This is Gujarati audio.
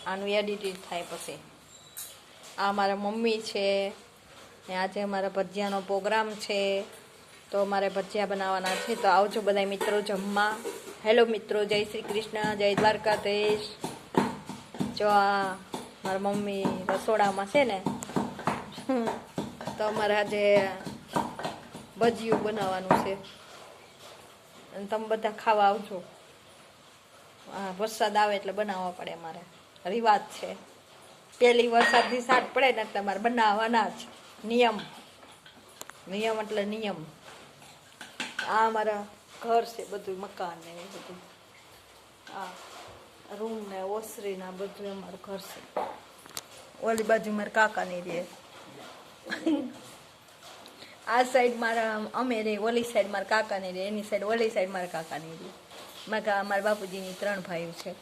આનું એડિટેડ થાય પછી. આ મારા મમ્મી છે ને આજે અમારા ભજીયાનો પ્રોગ્રામ છે, તો અમારે ભજીયા બનાવવાના છે. તો આવજો બધા મિત્રો જમવા. હેલો મિત્રો, જય શ્રી કૃષ્ણ, જય દ્વારકાધીશ. જો આ મારા મમ્મી રસોડામાં છે ને, તો અમારે આજે ભજીયું બનાવવાનું છે અને તમે બધા ખાવા આવજો. હા, વરસાદ આવે એટલે બનાવવા પડે, અમારે રિવાજ છે. પહેલી વરસાદની સાટ પડે ને એટલે અમારે બનાવવાના જ. નિયમ એટલે નિયમ. આ અમારા ઘર છે બધું, મકાન ને એ બધું. આ રૂમ ને ઓસરી ને બધું અમારું ઘર છે. ઓલી બાજુ મારા કાકાની રહે. આ સાઈડ મારા અમે રહે, ઓલી સાઈડ મારા કાકાની રહે, એની સાઈડ ઓલી સાઈડ મારા કાકાની રહે. મારા બાપુજીની 3 ભાઈઓ છે.